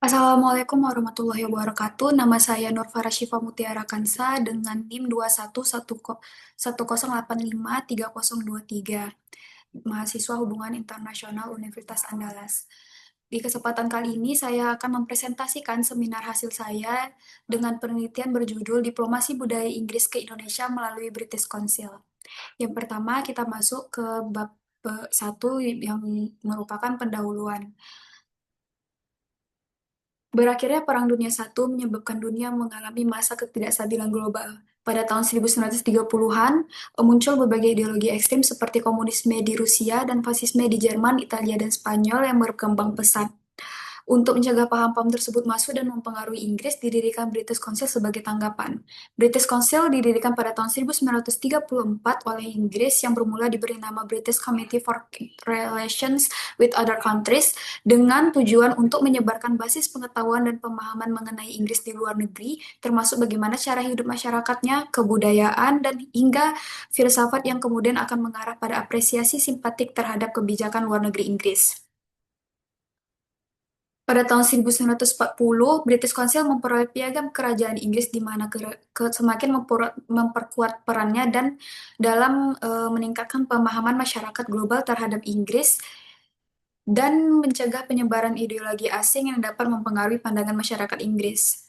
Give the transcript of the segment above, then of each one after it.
Assalamualaikum warahmatullahi wabarakatuh. Nama saya Nur Farah Syifa Mutiara Kansa dengan NIM 21108533023. Mahasiswa Hubungan Internasional Universitas Andalas. Di kesempatan kali ini saya akan mempresentasikan seminar hasil saya dengan penelitian berjudul Diplomasi Budaya Inggris ke Indonesia melalui British Council. Yang pertama kita masuk ke bab 1 yang merupakan pendahuluan. Berakhirnya Perang Dunia I menyebabkan dunia mengalami masa ketidakstabilan global. Pada tahun 1930-an, muncul berbagai ideologi ekstrim seperti komunisme di Rusia dan fasisme di Jerman, Italia, dan Spanyol yang berkembang pesat. Untuk mencegah paham-paham tersebut masuk dan mempengaruhi Inggris, didirikan British Council sebagai tanggapan. British Council didirikan pada tahun 1934 oleh Inggris yang bermula diberi nama British Committee for Relations with Other Countries dengan tujuan untuk menyebarkan basis pengetahuan dan pemahaman mengenai Inggris di luar negeri, termasuk bagaimana cara hidup masyarakatnya, kebudayaan, dan hingga filsafat yang kemudian akan mengarah pada apresiasi simpatik terhadap kebijakan luar negeri Inggris. Pada tahun 1940, British Council memperoleh piagam kerajaan Inggris di mana semakin memperkuat perannya dan dalam meningkatkan pemahaman masyarakat global terhadap Inggris dan mencegah penyebaran ideologi asing yang dapat mempengaruhi pandangan masyarakat Inggris.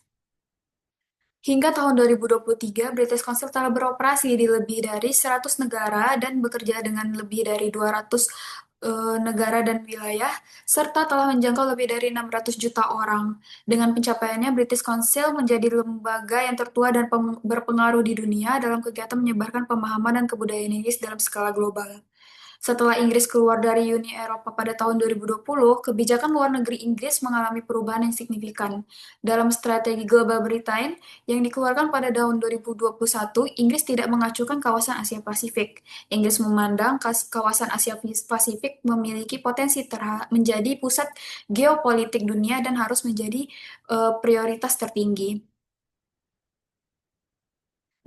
Hingga tahun 2023, British Council telah beroperasi di lebih dari 100 negara dan bekerja dengan lebih dari 200 negara dan wilayah, serta telah menjangkau lebih dari 600 juta orang. Dengan pencapaiannya, British Council menjadi lembaga yang tertua dan berpengaruh di dunia dalam kegiatan menyebarkan pemahaman dan kebudayaan Inggris dalam skala global. Setelah Inggris keluar dari Uni Eropa pada tahun 2020, kebijakan luar negeri Inggris mengalami perubahan yang signifikan. Dalam strategi Global Britain yang dikeluarkan pada tahun 2021, Inggris tidak mengacukan kawasan Asia Pasifik. Inggris memandang kawasan Asia Pasifik memiliki potensi menjadi pusat geopolitik dunia dan harus menjadi prioritas tertinggi.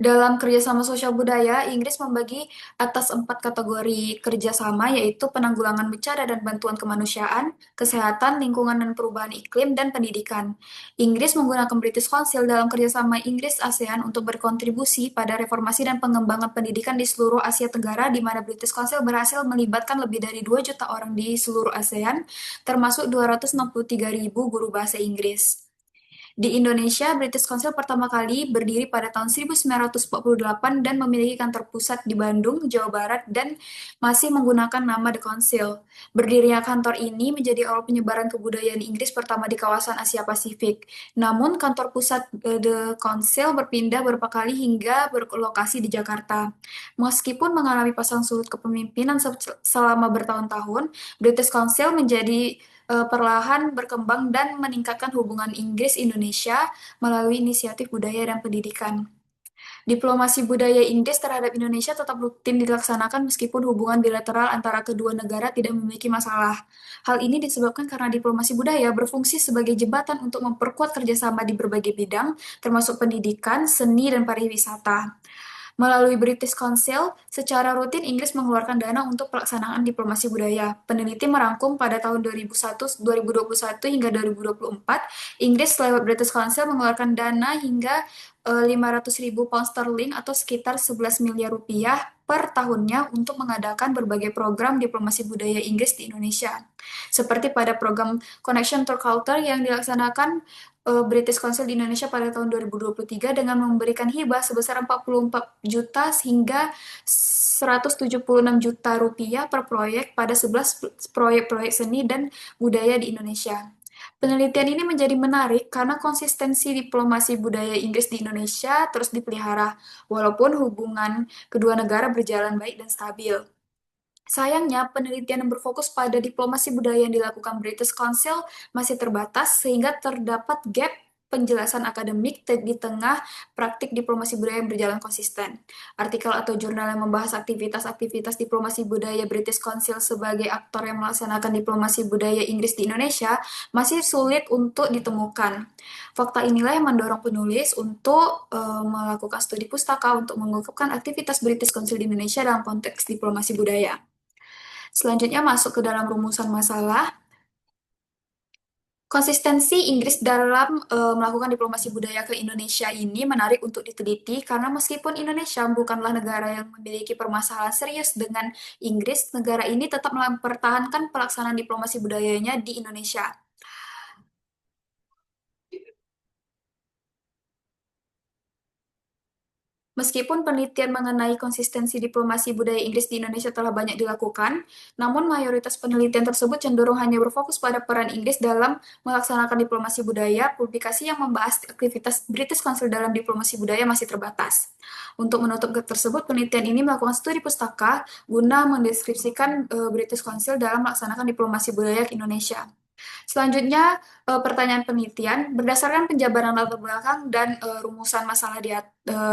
Dalam kerjasama sosial budaya, Inggris membagi atas 4 kategori kerjasama, yaitu penanggulangan bencana dan bantuan kemanusiaan, kesehatan, lingkungan dan perubahan iklim, dan pendidikan. Inggris menggunakan British Council dalam kerjasama Inggris-ASEAN untuk berkontribusi pada reformasi dan pengembangan pendidikan di seluruh Asia Tenggara, di mana British Council berhasil melibatkan lebih dari 2 juta orang di seluruh ASEAN, termasuk 263.000 guru bahasa Inggris. Di Indonesia, British Council pertama kali berdiri pada tahun 1948 dan memiliki kantor pusat di Bandung, Jawa Barat, dan masih menggunakan nama The Council. Berdirinya kantor ini menjadi awal penyebaran kebudayaan Inggris pertama di kawasan Asia Pasifik. Namun, kantor pusat The Council berpindah beberapa kali hingga berlokasi di Jakarta. Meskipun mengalami pasang surut kepemimpinan selama bertahun-tahun, British Council menjadi perlahan berkembang dan meningkatkan hubungan Inggris-Indonesia melalui inisiatif budaya dan pendidikan. Diplomasi budaya Inggris terhadap Indonesia tetap rutin dilaksanakan meskipun hubungan bilateral antara kedua negara tidak memiliki masalah. Hal ini disebabkan karena diplomasi budaya berfungsi sebagai jembatan untuk memperkuat kerjasama di berbagai bidang, termasuk pendidikan, seni, dan pariwisata. Melalui British Council, secara rutin Inggris mengeluarkan dana untuk pelaksanaan diplomasi budaya. Peneliti merangkum pada tahun 2021 hingga 2024, Inggris lewat British Council mengeluarkan dana hingga 500.000 pound sterling atau sekitar 11 miliar rupiah per tahunnya untuk mengadakan berbagai program diplomasi budaya Inggris di Indonesia. Seperti pada program Connection to Culture yang dilaksanakan British Council di Indonesia pada tahun 2023 dengan memberikan hibah sebesar 44 juta hingga 176 juta rupiah per proyek pada 11 proyek-proyek seni dan budaya di Indonesia. Penelitian ini menjadi menarik karena konsistensi diplomasi budaya Inggris di Indonesia terus dipelihara, walaupun hubungan kedua negara berjalan baik dan stabil. Sayangnya, penelitian yang berfokus pada diplomasi budaya yang dilakukan British Council masih terbatas, sehingga terdapat gap penjelasan akademik di tengah praktik diplomasi budaya yang berjalan konsisten. Artikel atau jurnal yang membahas aktivitas-aktivitas diplomasi budaya British Council sebagai aktor yang melaksanakan diplomasi budaya Inggris di Indonesia masih sulit untuk ditemukan. Fakta inilah yang mendorong penulis untuk melakukan studi pustaka untuk mengungkapkan aktivitas British Council di Indonesia dalam konteks diplomasi budaya. Selanjutnya masuk ke dalam rumusan masalah. Konsistensi Inggris dalam melakukan diplomasi budaya ke Indonesia ini menarik untuk diteliti karena meskipun Indonesia bukanlah negara yang memiliki permasalahan serius dengan Inggris, negara ini tetap mempertahankan pelaksanaan diplomasi budayanya di Indonesia. Meskipun penelitian mengenai konsistensi diplomasi budaya Inggris di Indonesia telah banyak dilakukan, namun mayoritas penelitian tersebut cenderung hanya berfokus pada peran Inggris dalam melaksanakan diplomasi budaya. Publikasi yang membahas aktivitas British Council dalam diplomasi budaya masih terbatas. Untuk menutup gap tersebut, penelitian ini melakukan studi pustaka guna mendeskripsikan British Council dalam melaksanakan diplomasi budaya ke Indonesia. Selanjutnya, pertanyaan penelitian berdasarkan penjabaran latar belakang dan rumusan masalah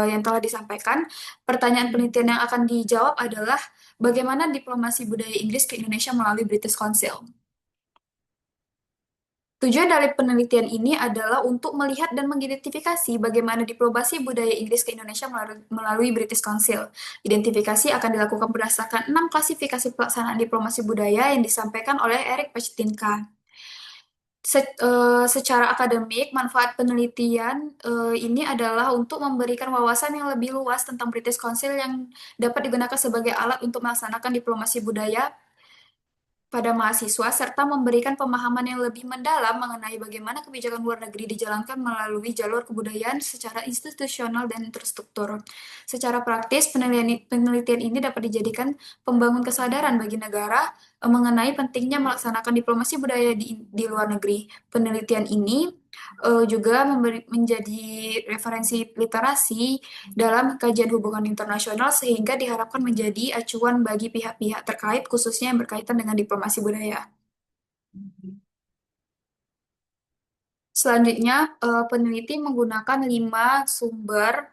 yang telah disampaikan. Pertanyaan penelitian yang akan dijawab adalah bagaimana diplomasi budaya Inggris ke Indonesia melalui British Council. Tujuan dari penelitian ini adalah untuk melihat dan mengidentifikasi bagaimana diplomasi budaya Inggris ke Indonesia melalui British Council. Identifikasi akan dilakukan berdasarkan 6 klasifikasi pelaksanaan diplomasi budaya yang disampaikan oleh Eric Pachtinka. Secara akademik, manfaat penelitian ini adalah untuk memberikan wawasan yang lebih luas tentang British Council yang dapat digunakan sebagai alat untuk melaksanakan diplomasi budaya pada mahasiswa, serta memberikan pemahaman yang lebih mendalam mengenai bagaimana kebijakan luar negeri dijalankan melalui jalur kebudayaan secara institusional dan terstruktur. Secara praktis, penelitian ini dapat dijadikan pembangun kesadaran bagi negara mengenai pentingnya melaksanakan diplomasi budaya di luar negeri. Penelitian ini juga menjadi referensi literasi dalam kajian hubungan internasional sehingga diharapkan menjadi acuan bagi pihak-pihak terkait khususnya yang berkaitan dengan diplomasi budaya. Selanjutnya, peneliti menggunakan 5 sumber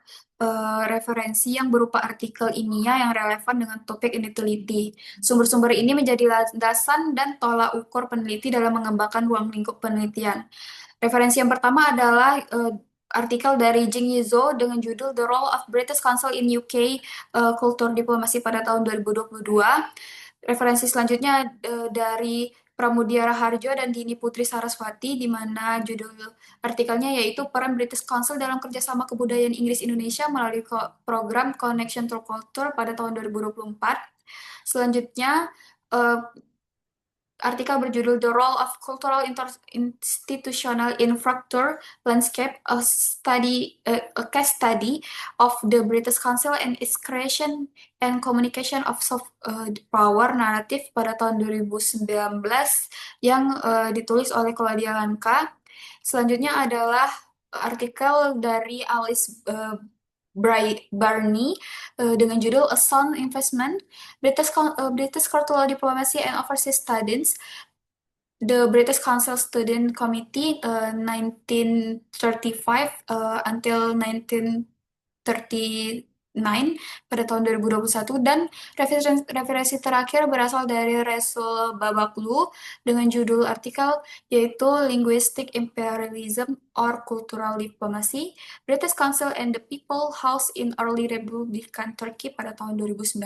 referensi yang berupa artikel ilmiah yang relevan dengan topik yang diteliti. Sumber-sumber ini menjadi landasan dan tolak ukur peneliti dalam mengembangkan ruang lingkup penelitian. Referensi yang pertama adalah artikel dari Jing Yizhou dengan judul The Role of British Council in UK Kultur Diplomasi pada tahun 2022. Referensi selanjutnya dari Pramudia Raharjo dan Dini Putri Saraswati, di mana judul artikelnya yaitu Peran British Council dalam Kerjasama Kebudayaan Inggris Indonesia melalui program Connection to Culture pada tahun 2024. Selanjutnya, eh, artikel berjudul The Role of Cultural Institutional Infrastructure Landscape, a case study of the British Council and its creation and communication of soft power narrative pada tahun 2019 yang ditulis oleh Claudia Lanka. Selanjutnya adalah artikel dari Alice Barney dengan judul A Sound Investment, British Cultural Diplomacy and Overseas Studies, The British Council Student Committee 1935 until 1939 pada tahun 2021, dan referensi terakhir berasal dari Resul Babaklu dengan judul artikel yaitu Linguistic Imperialism or Cultural Diplomacy, British Council and the People House in Early Republican Turkey pada tahun 2019.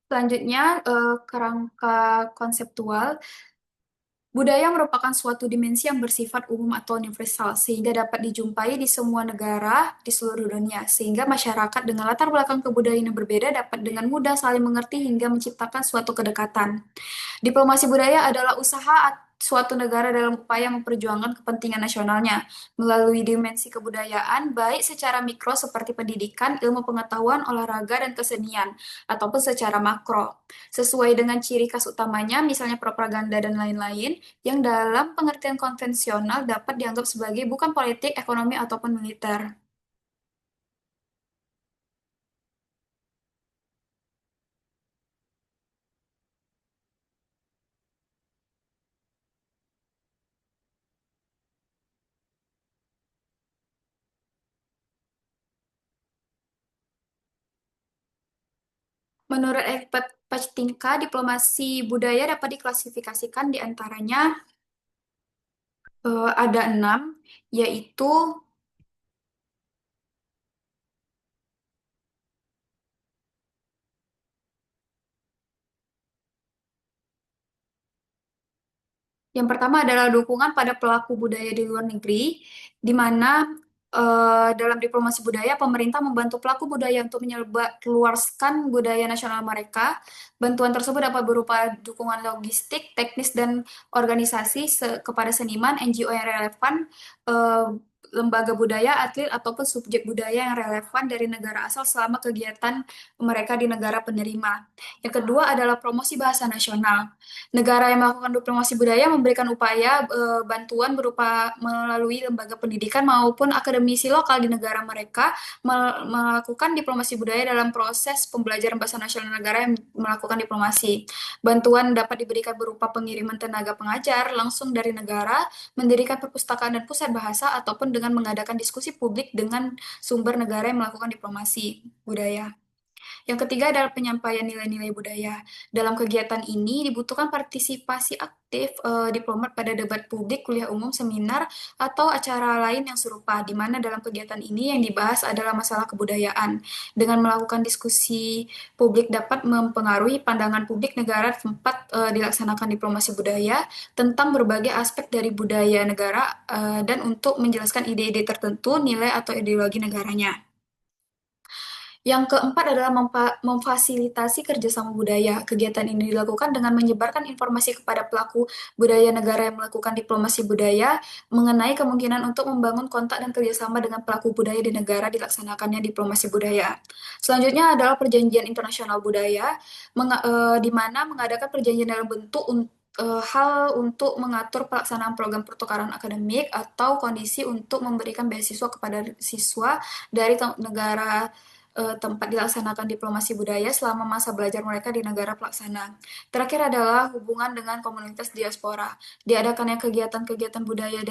Selanjutnya, kerangka konseptual. Budaya merupakan suatu dimensi yang bersifat umum atau universal, sehingga dapat dijumpai di semua negara di seluruh dunia, sehingga masyarakat dengan latar belakang kebudayaan yang berbeda dapat dengan mudah saling mengerti hingga menciptakan suatu kedekatan. Diplomasi budaya adalah usaha suatu negara dalam upaya memperjuangkan kepentingan nasionalnya melalui dimensi kebudayaan, baik secara mikro seperti pendidikan, ilmu pengetahuan, olahraga, dan kesenian, ataupun secara makro, sesuai dengan ciri khas utamanya, misalnya propaganda dan lain-lain, yang dalam pengertian konvensional dapat dianggap sebagai bukan politik, ekonomi, ataupun militer. Menurut Erik Pachtinka, diplomasi budaya dapat diklasifikasikan di antaranya ada 6, yaitu Yang pertama adalah dukungan pada pelaku budaya di luar negeri, di mana dalam diplomasi budaya, pemerintah membantu pelaku budaya untuk menyebarluaskan budaya nasional mereka. Bantuan tersebut dapat berupa dukungan logistik, teknis, dan organisasi kepada seniman, NGO yang relevan, eh, lembaga budaya, atlet, ataupun subjek budaya yang relevan dari negara asal selama kegiatan mereka di negara penerima. Yang kedua adalah promosi bahasa nasional. Negara yang melakukan diplomasi budaya memberikan upaya bantuan berupa melalui lembaga pendidikan maupun akademisi lokal di negara mereka melakukan diplomasi budaya dalam proses pembelajaran bahasa nasional negara yang melakukan diplomasi. Bantuan dapat diberikan berupa pengiriman tenaga pengajar langsung dari negara, mendirikan perpustakaan dan pusat bahasa, ataupun dengan mengadakan diskusi publik dengan sumber negara yang melakukan diplomasi budaya. Yang ketiga adalah penyampaian nilai-nilai budaya. Dalam kegiatan ini dibutuhkan partisipasi aktif diplomat pada debat publik, kuliah umum, seminar, atau acara lain yang serupa, di mana dalam kegiatan ini yang dibahas adalah masalah kebudayaan. Dengan melakukan diskusi publik dapat mempengaruhi pandangan publik negara tempat dilaksanakan diplomasi budaya tentang berbagai aspek dari budaya negara dan untuk menjelaskan ide-ide tertentu, nilai atau ideologi negaranya. Yang keempat adalah memfasilitasi kerjasama budaya. Kegiatan ini dilakukan dengan menyebarkan informasi kepada pelaku budaya negara yang melakukan diplomasi budaya mengenai kemungkinan untuk membangun kontak dan kerjasama dengan pelaku budaya di negara dilaksanakannya diplomasi budaya. Selanjutnya adalah perjanjian internasional budaya, di mana mengadakan perjanjian dalam bentuk hal untuk mengatur pelaksanaan program pertukaran akademik atau kondisi untuk memberikan beasiswa kepada siswa dari negara tempat dilaksanakan diplomasi budaya selama masa belajar mereka di negara pelaksana. Terakhir adalah hubungan dengan komunitas diaspora. Diadakannya kegiatan-kegiatan budaya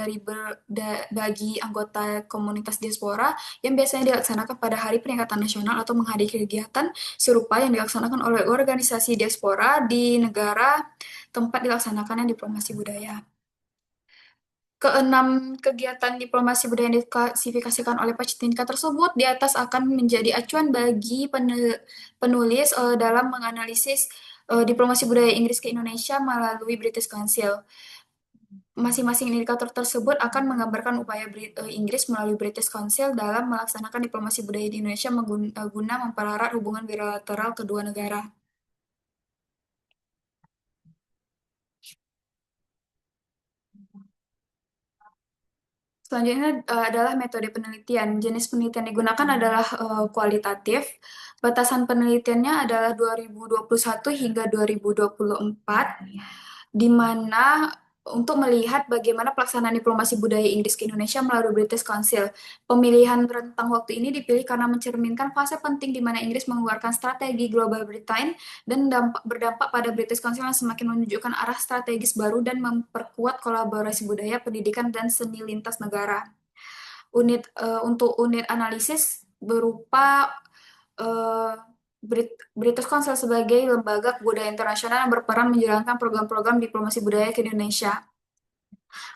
bagi anggota komunitas diaspora yang biasanya dilaksanakan pada hari peringatan nasional atau menghadiri kegiatan serupa yang dilaksanakan oleh organisasi diaspora di negara tempat dilaksanakannya diplomasi budaya. Keenam kegiatan diplomasi budaya yang diklasifikasikan oleh Pacitinka tersebut di atas akan menjadi acuan bagi penulis dalam menganalisis diplomasi budaya Inggris ke Indonesia melalui British Council. Masing-masing indikator tersebut akan menggambarkan upaya Inggris melalui British Council dalam melaksanakan diplomasi budaya di Indonesia guna mempererat hubungan bilateral kedua negara. Selanjutnya adalah metode penelitian. Jenis penelitian yang digunakan adalah kualitatif. Batasan penelitiannya adalah 2021 hingga 2024, di mana untuk melihat bagaimana pelaksanaan diplomasi budaya Inggris ke Indonesia melalui British Council. Pemilihan rentang waktu ini dipilih karena mencerminkan fase penting di mana Inggris mengeluarkan strategi Global Britain dan berdampak pada British Council yang semakin menunjukkan arah strategis baru dan memperkuat kolaborasi budaya, pendidikan, dan seni lintas negara. Untuk unit analisis berupa eh, British Council sebagai lembaga budaya internasional yang berperan menjalankan program-program diplomasi budaya ke Indonesia.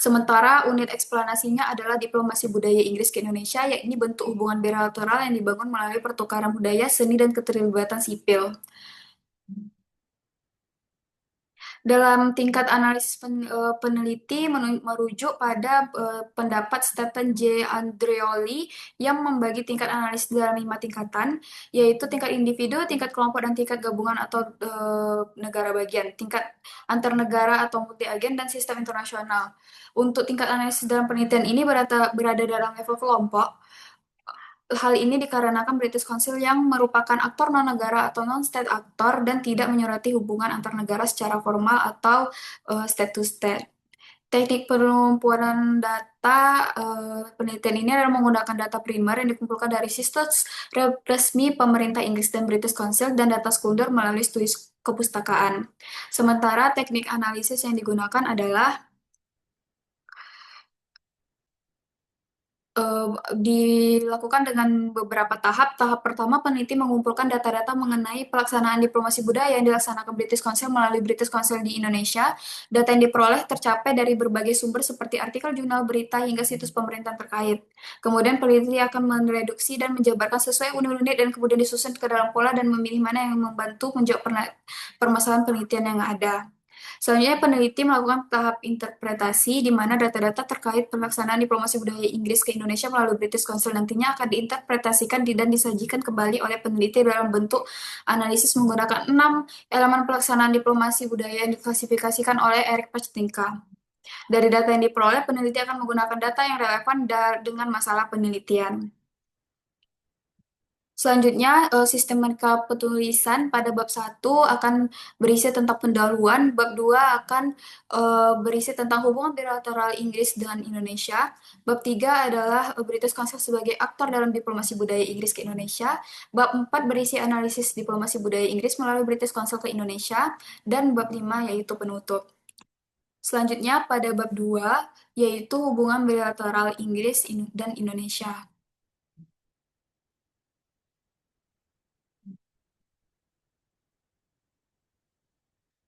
Sementara unit eksplanasinya adalah diplomasi budaya Inggris ke Indonesia, yakni bentuk hubungan bilateral yang dibangun melalui pertukaran budaya, seni, dan keterlibatan sipil. Dalam tingkat analisis peneliti merujuk pada pendapat Stephen J. Andreoli yang membagi tingkat analisis dalam 5 tingkatan, yaitu tingkat individu, tingkat kelompok, dan tingkat gabungan atau negara bagian, tingkat antar negara atau multi agen, dan sistem internasional. Untuk tingkat analisis dalam penelitian ini berada dalam level kelompok. Hal ini dikarenakan British Council yang merupakan aktor non-negara atau non-state aktor dan tidak menyurati hubungan antar negara secara formal atau state to state. Teknik pengumpulan data penelitian ini adalah menggunakan data primer yang dikumpulkan dari situs resmi pemerintah Inggris dan British Council dan data sekunder melalui studi kepustakaan. Sementara teknik analisis yang digunakan adalah eh, dilakukan dengan beberapa tahap. Tahap pertama, peneliti mengumpulkan data-data mengenai pelaksanaan diplomasi budaya yang dilaksanakan British Council melalui British Council di Indonesia. Data yang diperoleh tercapai dari berbagai sumber seperti artikel jurnal berita hingga situs pemerintahan terkait. Kemudian peneliti akan mereduksi dan menjabarkan sesuai unit-unit dan kemudian disusun ke dalam pola dan memilih mana yang membantu menjawab permasalahan penelitian yang ada. Selanjutnya, peneliti melakukan tahap interpretasi di mana data-data terkait pelaksanaan diplomasi budaya Inggris ke Indonesia melalui British Council nantinya akan diinterpretasikan dan disajikan kembali oleh peneliti dalam bentuk analisis menggunakan 6 elemen pelaksanaan diplomasi budaya yang diklasifikasikan oleh Eric Pachtinka. Dari data yang diperoleh, peneliti akan menggunakan data yang relevan dengan masalah penelitian. Selanjutnya, sistematika penulisan pada bab 1 akan berisi tentang pendahuluan, bab 2 akan berisi tentang hubungan bilateral Inggris dengan Indonesia, bab 3 adalah British Council sebagai aktor dalam diplomasi budaya Inggris ke Indonesia, bab 4 berisi analisis diplomasi budaya Inggris melalui British Council ke Indonesia, dan bab 5 yaitu penutup. Selanjutnya, pada bab 2 yaitu hubungan bilateral Inggris dan Indonesia.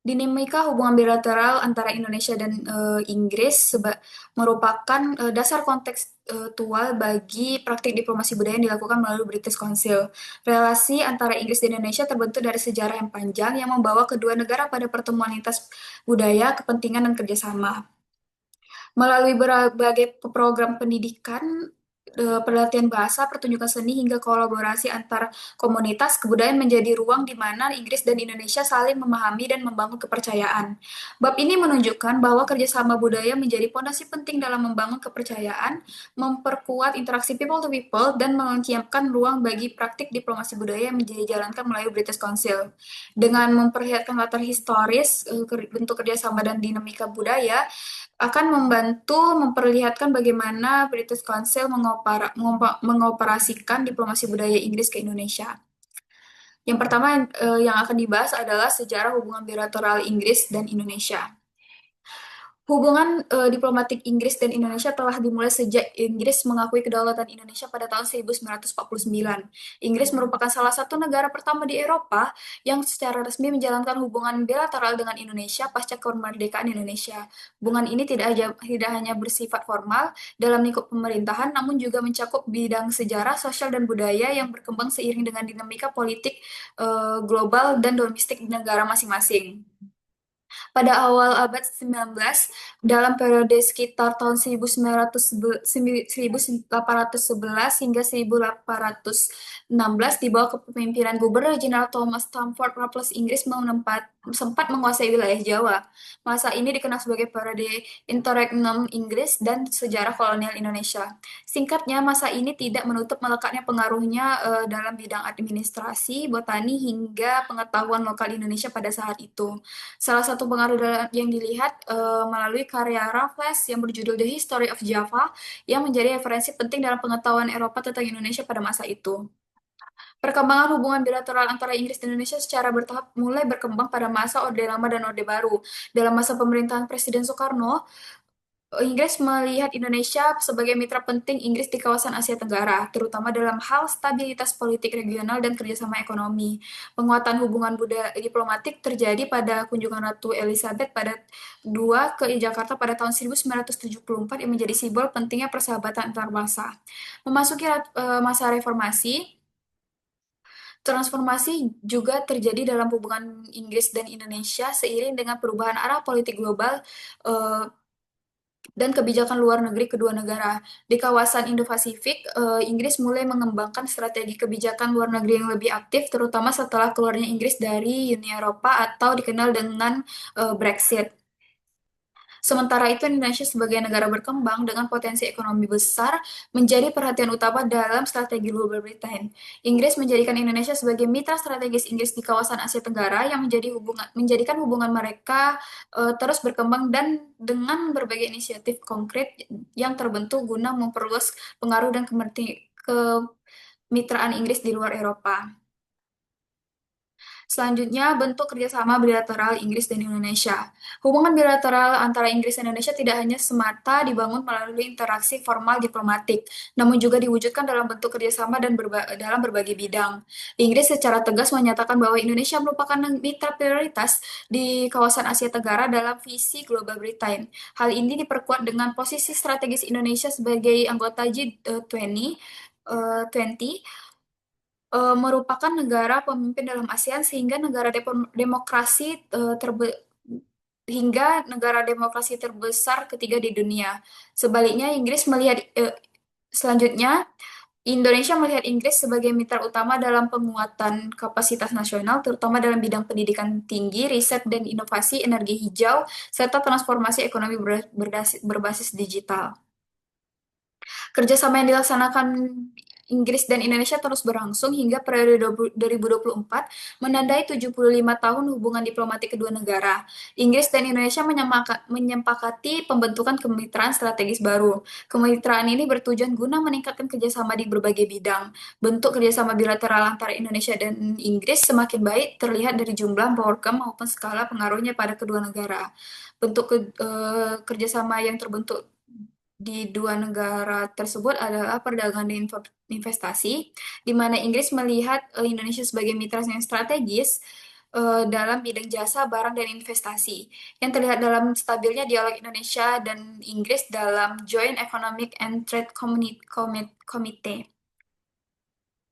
Dinamika hubungan bilateral antara Indonesia dan Inggris merupakan dasar kontekstual bagi praktik diplomasi budaya yang dilakukan melalui British Council. Relasi antara Inggris dan Indonesia terbentuk dari sejarah yang panjang yang membawa kedua negara pada pertemuan lintas budaya, kepentingan, dan kerjasama. Melalui berbagai program pendidikan, pelatihan bahasa, pertunjukan seni, hingga kolaborasi antar komunitas, kebudayaan menjadi ruang di mana Inggris dan Indonesia saling memahami dan membangun kepercayaan. Bab ini menunjukkan bahwa kerjasama budaya menjadi fondasi penting dalam membangun kepercayaan, memperkuat interaksi people to people, dan menciptakan ruang bagi praktik diplomasi budaya yang dijalankan melalui British Council. Dengan memperlihatkan latar historis, bentuk kerjasama dan dinamika budaya, akan membantu memperlihatkan bagaimana British Council mengoperasikan diplomasi budaya Inggris ke Indonesia. Yang pertama yang akan dibahas adalah sejarah hubungan bilateral Inggris dan Indonesia. Hubungan diplomatik Inggris dan Indonesia telah dimulai sejak Inggris mengakui kedaulatan Indonesia pada tahun 1949. Inggris merupakan salah satu negara pertama di Eropa yang secara resmi menjalankan hubungan bilateral dengan Indonesia pasca kemerdekaan Indonesia. Hubungan ini tidak hanya bersifat formal dalam lingkup pemerintahan, namun juga mencakup bidang sejarah, sosial, dan budaya yang berkembang seiring dengan dinamika politik global dan domestik di negara masing-masing. Pada awal abad 19, dalam periode sekitar tahun 1811 hingga 1816 di bawah kepemimpinan Gubernur Jenderal Thomas Stamford Raffles, Inggris sempat menguasai wilayah Jawa. Masa ini dikenal sebagai periode interregnum Inggris dan sejarah kolonial Indonesia. Singkatnya, masa ini tidak menutup melekatnya pengaruhnya dalam bidang administrasi, botani, hingga pengetahuan lokal Indonesia pada saat itu. Salah satu pengaruh yang dilihat melalui karya Raffles yang berjudul The History of Java yang menjadi referensi penting dalam pengetahuan Eropa tentang Indonesia pada masa itu. Perkembangan hubungan bilateral antara Inggris dan Indonesia secara bertahap mulai berkembang pada masa Orde Lama dan Orde Baru. Dalam masa pemerintahan Presiden Soekarno, Inggris melihat Indonesia sebagai mitra penting Inggris di kawasan Asia Tenggara, terutama dalam hal stabilitas politik regional dan kerjasama ekonomi. Penguatan hubungan budaya diplomatik terjadi pada kunjungan Ratu Elizabeth pada 2 ke Jakarta pada tahun 1974 yang menjadi simbol pentingnya persahabatan antar bangsa. Memasuki masa reformasi, transformasi juga terjadi dalam hubungan Inggris dan Indonesia seiring dengan perubahan arah politik global eh, dan kebijakan luar negeri kedua negara. Di kawasan Indo-Pasifik, Inggris mulai mengembangkan strategi kebijakan luar negeri yang lebih aktif, terutama setelah keluarnya Inggris dari Uni Eropa atau dikenal dengan Brexit. Sementara itu, Indonesia sebagai negara berkembang dengan potensi ekonomi besar menjadi perhatian utama dalam strategi Global Britain. Inggris menjadikan Indonesia sebagai mitra strategis Inggris di kawasan Asia Tenggara yang menjadikan hubungan mereka terus berkembang dan dengan berbagai inisiatif konkret yang terbentuk guna memperluas pengaruh dan kemitraan Inggris di luar Eropa. Selanjutnya, bentuk kerjasama bilateral Inggris dan Indonesia. Hubungan bilateral antara Inggris dan Indonesia tidak hanya semata dibangun melalui interaksi formal diplomatik, namun juga diwujudkan dalam bentuk kerjasama dan dalam berbagai bidang. Inggris secara tegas menyatakan bahwa Indonesia merupakan mitra prioritas di kawasan Asia Tenggara dalam visi Global Britain. Hal ini diperkuat dengan posisi strategis Indonesia sebagai anggota G20 merupakan negara pemimpin dalam ASEAN sehingga negara demokrasi hingga negara demokrasi terbesar ketiga di dunia. Sebaliknya, selanjutnya Indonesia melihat Inggris sebagai mitra utama dalam penguatan kapasitas nasional, terutama dalam bidang pendidikan tinggi, riset dan inovasi, energi hijau, serta transformasi ekonomi berbasis digital. Kerjasama yang dilaksanakan Inggris dan Indonesia terus berlangsung hingga periode 2024 menandai 75 tahun hubungan diplomatik kedua negara. Inggris dan Indonesia menyepakati pembentukan kemitraan strategis baru. Kemitraan ini bertujuan guna meningkatkan kerjasama di berbagai bidang. Bentuk kerjasama bilateral antara Indonesia dan Inggris semakin baik terlihat dari jumlah program maupun skala pengaruhnya pada kedua negara. Kerjasama yang terbentuk di dua negara tersebut adalah perdagangan dan investasi, di mana Inggris melihat Indonesia sebagai mitra yang strategis dalam bidang jasa, barang, dan investasi, yang terlihat dalam stabilnya dialog Indonesia dan Inggris dalam Joint Economic and Trade Committee.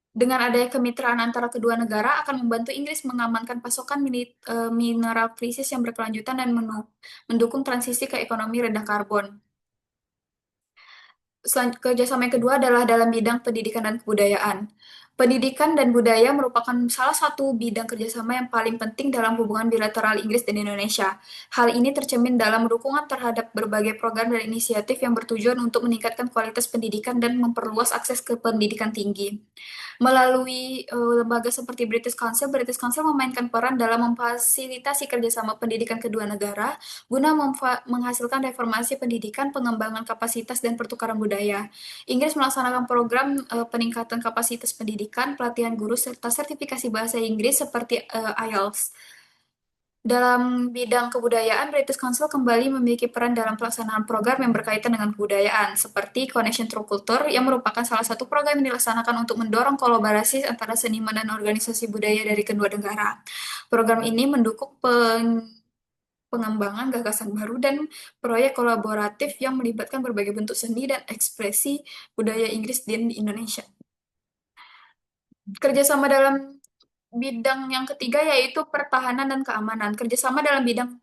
Dengan adanya kemitraan antara kedua negara akan membantu Inggris mengamankan pasokan mineral krisis yang berkelanjutan dan mendukung transisi ke ekonomi rendah karbon. Kerjasama yang kedua adalah dalam bidang pendidikan dan kebudayaan. Pendidikan dan budaya merupakan salah satu bidang kerjasama yang paling penting dalam hubungan bilateral Inggris dan Indonesia. Hal ini tercermin dalam dukungan terhadap berbagai program dan inisiatif yang bertujuan untuk meningkatkan kualitas pendidikan dan memperluas akses ke pendidikan tinggi. Melalui lembaga seperti British Council memainkan peran dalam memfasilitasi kerjasama pendidikan kedua negara guna menghasilkan reformasi pendidikan, pengembangan kapasitas, dan pertukaran budaya. Inggris melaksanakan program peningkatan kapasitas pendidikan, pelatihan guru, serta sertifikasi bahasa Inggris seperti IELTS. Dalam bidang kebudayaan, British Council kembali memiliki peran dalam pelaksanaan program yang berkaitan dengan kebudayaan, seperti Connection Through Culture, yang merupakan salah satu program yang dilaksanakan untuk mendorong kolaborasi antara seniman dan organisasi budaya dari kedua negara. Program ini mendukung pengembangan gagasan baru dan proyek kolaboratif yang melibatkan berbagai bentuk seni dan ekspresi budaya Inggris dan Indonesia. Kerjasama dalam bidang yang ketiga yaitu pertahanan dan keamanan. Kerjasama dalam bidang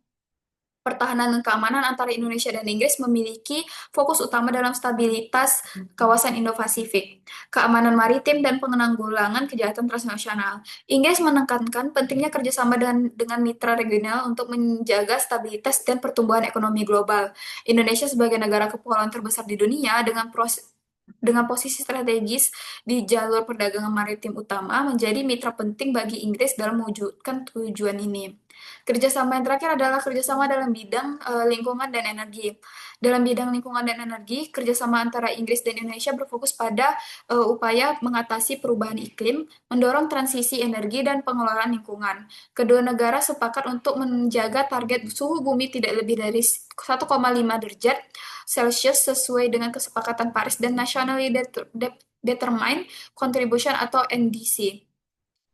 pertahanan dan keamanan antara Indonesia dan Inggris memiliki fokus utama dalam stabilitas kawasan Indo-Pasifik, keamanan maritim, dan penanggulangan kejahatan transnasional. Inggris menekankan pentingnya kerjasama dengan mitra regional untuk menjaga stabilitas dan pertumbuhan ekonomi global. Indonesia sebagai negara kepulauan terbesar di dunia dengan posisi strategis di jalur perdagangan maritim utama menjadi mitra penting bagi Inggris dalam mewujudkan tujuan ini. Kerjasama yang terakhir adalah kerjasama dalam bidang lingkungan dan energi. Dalam bidang lingkungan dan energi, kerjasama antara Inggris dan Indonesia berfokus pada upaya mengatasi perubahan iklim, mendorong transisi energi dan pengelolaan lingkungan. Kedua negara sepakat untuk menjaga target suhu bumi tidak lebih dari 1,5 derajat Celsius sesuai dengan kesepakatan Paris dan Nationally Determined Contribution atau NDC.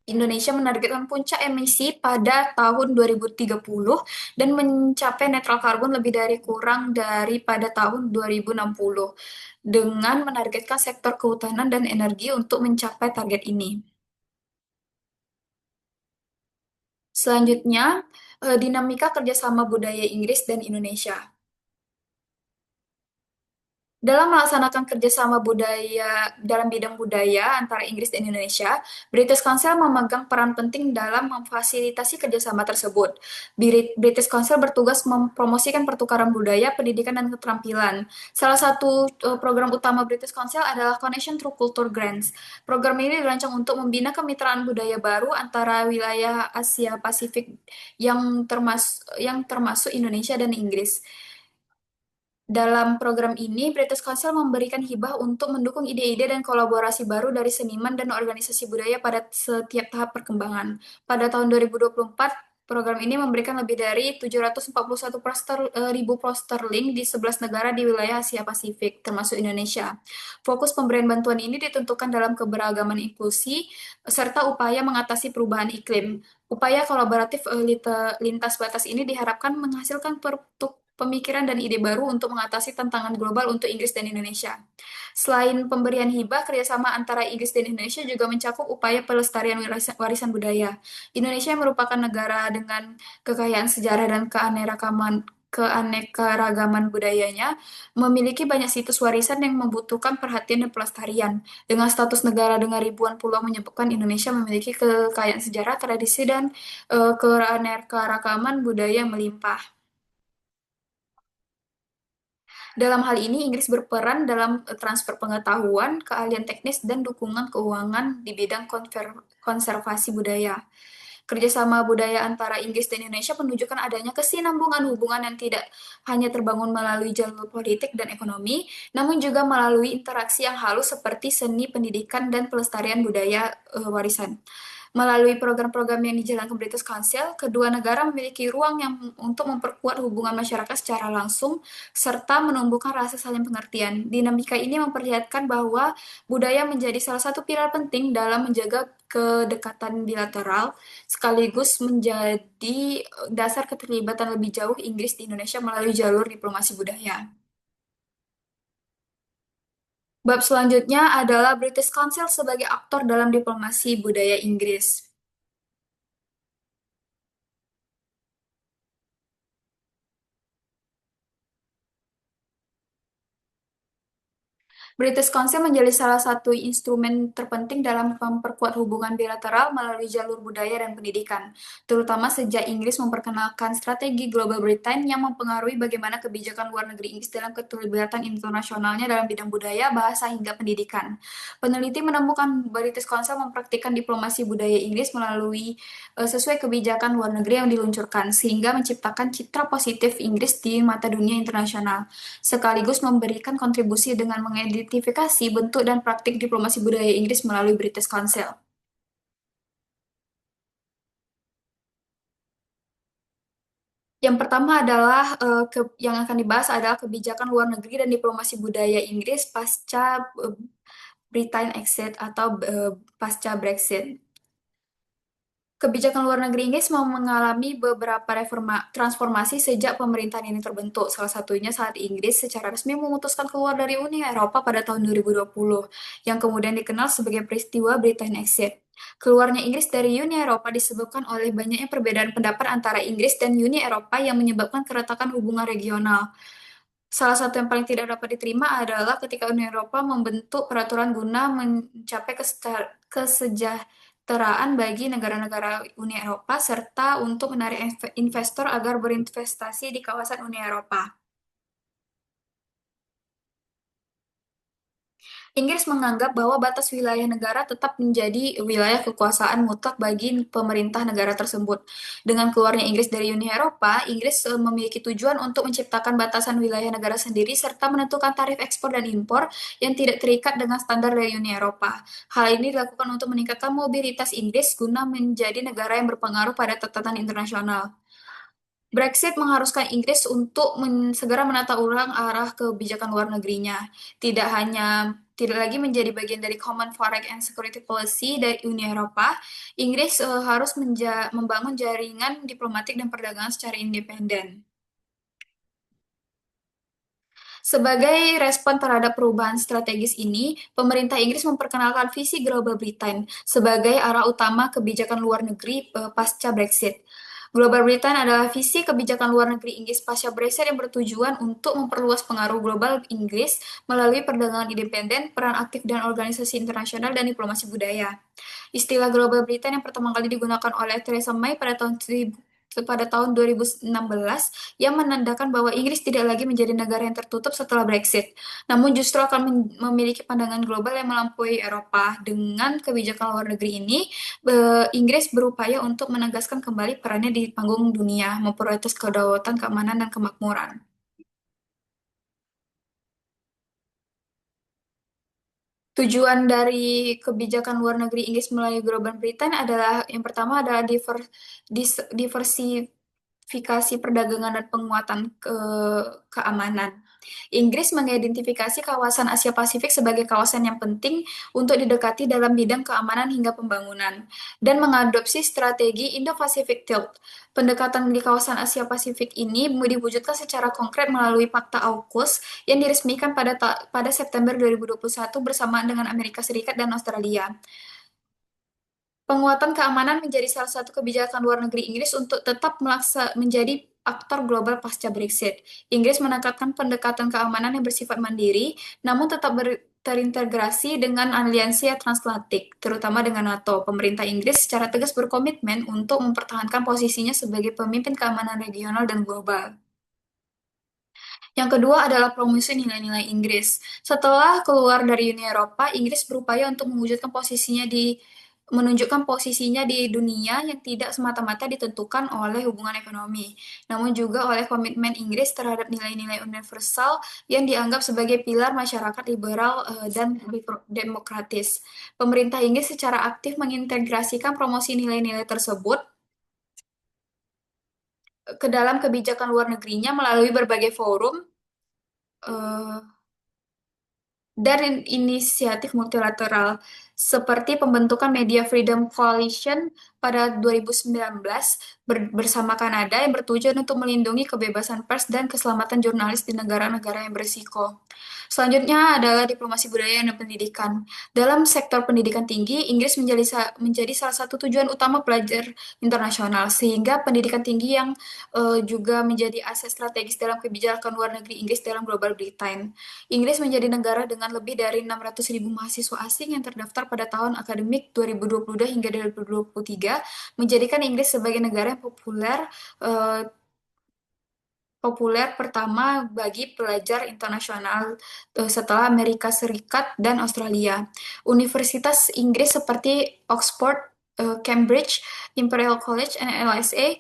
Indonesia menargetkan puncak emisi pada tahun 2030 dan mencapai netral karbon lebih dari kurang dari pada tahun 2060 dengan menargetkan sektor kehutanan dan energi untuk mencapai target ini. Selanjutnya, dinamika kerjasama budaya Inggris dan Indonesia. Dalam melaksanakan kerjasama budaya dalam bidang budaya antara Inggris dan Indonesia, British Council memegang peran penting dalam memfasilitasi kerjasama tersebut. British Council bertugas mempromosikan pertukaran budaya, pendidikan, dan keterampilan. Salah satu program utama British Council adalah Connection Through Culture Grants. Program ini dirancang untuk membina kemitraan budaya baru antara wilayah Asia Pasifik yang termasuk Indonesia dan Inggris. Dalam program ini, British Council memberikan hibah untuk mendukung ide-ide dan kolaborasi baru dari seniman dan organisasi budaya pada setiap tahap perkembangan. Pada tahun 2024, program ini memberikan lebih dari 741 ribu pound sterling di 11 negara di wilayah Asia Pasifik, termasuk Indonesia. Fokus pemberian bantuan ini ditentukan dalam keberagaman inklusi, serta upaya mengatasi perubahan iklim. Upaya kolaboratif lintas batas ini diharapkan menghasilkan pemikiran dan ide baru untuk mengatasi tantangan global untuk Inggris dan Indonesia. Selain pemberian hibah, kerjasama antara Inggris dan Indonesia juga mencakup upaya pelestarian warisan budaya. Indonesia yang merupakan negara dengan kekayaan sejarah dan keanekaragaman budayanya, memiliki banyak situs warisan yang membutuhkan perhatian dan pelestarian. Dengan status negara dengan ribuan pulau menyebabkan Indonesia memiliki kekayaan sejarah, tradisi, dan keanekaragaman budaya yang melimpah. Dalam hal ini, Inggris berperan dalam transfer pengetahuan, keahlian teknis, dan dukungan keuangan di bidang konservasi budaya. Kerjasama budaya antara Inggris dan Indonesia menunjukkan adanya kesinambungan hubungan yang tidak hanya terbangun melalui jalur politik dan ekonomi, namun juga melalui interaksi yang halus seperti seni, pendidikan, dan pelestarian budaya warisan. Melalui program-program yang dijalankan British Council, kedua negara memiliki ruang yang untuk memperkuat hubungan masyarakat secara langsung serta menumbuhkan rasa saling pengertian. Dinamika ini memperlihatkan bahwa budaya menjadi salah satu pilar penting dalam menjaga kedekatan bilateral, sekaligus menjadi dasar keterlibatan lebih jauh Inggris di Indonesia melalui jalur diplomasi budaya. Bab selanjutnya adalah British Council sebagai aktor dalam diplomasi budaya Inggris. British Council menjadi salah satu instrumen terpenting dalam memperkuat hubungan bilateral melalui jalur budaya dan pendidikan, terutama sejak Inggris memperkenalkan strategi Global Britain yang mempengaruhi bagaimana kebijakan luar negeri Inggris dalam keterlibatan internasionalnya dalam bidang budaya, bahasa, hingga pendidikan. Peneliti menemukan British Council mempraktikkan diplomasi budaya Inggris melalui sesuai kebijakan luar negeri yang diluncurkan, sehingga menciptakan citra positif Inggris di mata dunia internasional sekaligus memberikan kontribusi dengan mengidentifikasi bentuk dan praktik diplomasi budaya Inggris melalui British Council. Yang pertama adalah yang akan dibahas adalah kebijakan luar negeri dan diplomasi budaya Inggris pasca Britain exit atau pasca Brexit. Kebijakan luar negeri Inggris mau mengalami beberapa transformasi sejak pemerintahan ini terbentuk. Salah satunya saat Inggris secara resmi memutuskan keluar dari Uni Eropa pada tahun 2020, yang kemudian dikenal sebagai peristiwa Britain Exit. Keluarnya Inggris dari Uni Eropa disebabkan oleh banyaknya perbedaan pendapat antara Inggris dan Uni Eropa yang menyebabkan keretakan hubungan regional. Salah satu yang paling tidak dapat diterima adalah ketika Uni Eropa membentuk peraturan guna mencapai kesejahteraan bagi negara-negara Uni Eropa serta untuk menarik investor agar berinvestasi di kawasan Uni Eropa. Inggris menganggap bahwa batas wilayah negara tetap menjadi wilayah kekuasaan mutlak bagi pemerintah negara tersebut. Dengan keluarnya Inggris dari Uni Eropa, Inggris memiliki tujuan untuk menciptakan batasan wilayah negara sendiri serta menentukan tarif ekspor dan impor yang tidak terikat dengan standar dari Uni Eropa. Hal ini dilakukan untuk meningkatkan mobilitas Inggris guna menjadi negara yang berpengaruh pada tatanan internasional. Brexit mengharuskan Inggris untuk segera menata ulang arah kebijakan luar negerinya. Tidak lagi menjadi bagian dari Common Foreign and Security Policy dari Uni Eropa, Inggris harus membangun jaringan diplomatik dan perdagangan secara independen. Sebagai respon terhadap perubahan strategis ini, pemerintah Inggris memperkenalkan visi Global Britain sebagai arah utama kebijakan luar negeri pasca Brexit. Global Britain adalah visi kebijakan luar negeri Inggris pasca Brexit yang bertujuan untuk memperluas pengaruh global Inggris melalui perdagangan independen, peran aktif dan organisasi internasional, dan diplomasi budaya. Istilah Global Britain yang pertama kali digunakan oleh Theresa May pada tahun 2016 yang menandakan bahwa Inggris tidak lagi menjadi negara yang tertutup setelah Brexit, namun justru akan memiliki pandangan global yang melampaui Eropa. Dengan kebijakan luar negeri ini, Inggris berupaya untuk menegaskan kembali perannya di panggung dunia, memperluas kedaulatan, keamanan, dan kemakmuran. Tujuan dari kebijakan luar negeri Inggris melalui Global Britain adalah yang pertama adalah diversifikasi perdagangan dan penguatan keamanan. Inggris mengidentifikasi kawasan Asia Pasifik sebagai kawasan yang penting untuk didekati dalam bidang keamanan hingga pembangunan, dan mengadopsi strategi Indo-Pacific Tilt. Pendekatan di kawasan Asia Pasifik ini diwujudkan secara konkret melalui Fakta AUKUS yang diresmikan pada September 2021 bersamaan dengan Amerika Serikat dan Australia. Penguatan keamanan menjadi salah satu kebijakan luar negeri Inggris untuk tetap menjadi aktor global pasca Brexit. Inggris menekankan pendekatan keamanan yang bersifat mandiri, namun tetap terintegrasi dengan aliansi transatlantik, terutama dengan NATO. Pemerintah Inggris secara tegas berkomitmen untuk mempertahankan posisinya sebagai pemimpin keamanan regional dan global. Yang kedua adalah promosi nilai-nilai Inggris. Setelah keluar dari Uni Eropa, Inggris berupaya untuk menunjukkan posisinya di dunia yang tidak semata-mata ditentukan oleh hubungan ekonomi, namun juga oleh komitmen Inggris terhadap nilai-nilai universal yang dianggap sebagai pilar masyarakat liberal dan demokratis. Pemerintah Inggris secara aktif mengintegrasikan promosi nilai-nilai tersebut ke dalam kebijakan luar negerinya melalui berbagai forum eh, dan inisiatif multilateral seperti pembentukan Media Freedom Coalition pada 2019 bersama Kanada yang bertujuan untuk melindungi kebebasan pers dan keselamatan jurnalis di negara-negara yang berisiko. Selanjutnya adalah diplomasi budaya dan pendidikan. Dalam sektor pendidikan tinggi, Inggris menjadi salah satu tujuan utama pelajar internasional, sehingga pendidikan tinggi yang juga menjadi aset strategis dalam kebijakan luar negeri Inggris dalam Global Britain. Inggris menjadi negara dengan lebih dari 600.000 mahasiswa asing yang terdaftar pada tahun akademik 2022 hingga 2023, menjadikan Inggris sebagai negara yang eh, populer pertama bagi pelajar internasional setelah Amerika Serikat dan Australia. Universitas Inggris seperti Oxford, Cambridge, Imperial College, dan LSE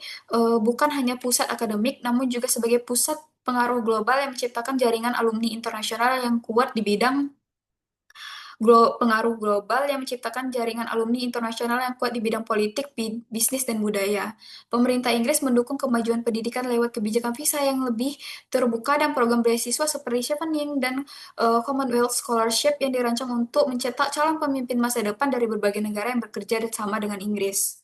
bukan hanya pusat akademik, namun juga sebagai pusat pengaruh global yang menciptakan jaringan alumni internasional yang kuat di bidang pengaruh global yang menciptakan jaringan alumni internasional yang kuat di bidang politik, bisnis, dan budaya. Pemerintah Inggris mendukung kemajuan pendidikan lewat kebijakan visa yang lebih terbuka dan program beasiswa seperti Chevening dan Commonwealth Scholarship yang dirancang untuk mencetak calon pemimpin masa depan dari berbagai negara yang bekerja sama dengan Inggris.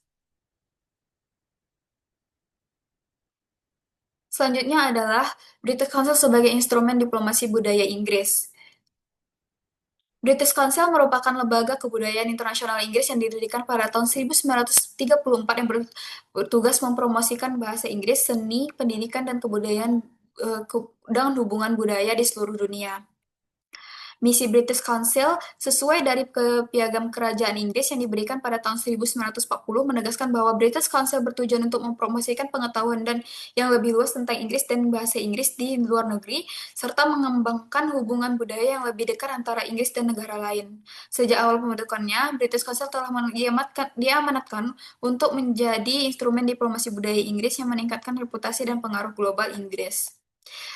Selanjutnya adalah British Council sebagai instrumen diplomasi budaya Inggris. British Council merupakan lembaga kebudayaan internasional Inggris yang didirikan pada tahun 1934 yang bertugas mempromosikan bahasa Inggris, seni, pendidikan, dan kebudayaan dan hubungan budaya di seluruh dunia. Misi British Council sesuai dari piagam kerajaan Inggris yang diberikan pada tahun 1940 menegaskan bahwa British Council bertujuan untuk mempromosikan pengetahuan dan yang lebih luas tentang Inggris dan bahasa Inggris di luar negeri, serta mengembangkan hubungan budaya yang lebih dekat antara Inggris dan negara lain. Sejak awal pembentukannya, British Council telah diamanatkan untuk menjadi instrumen diplomasi budaya Inggris yang meningkatkan reputasi dan pengaruh global Inggris.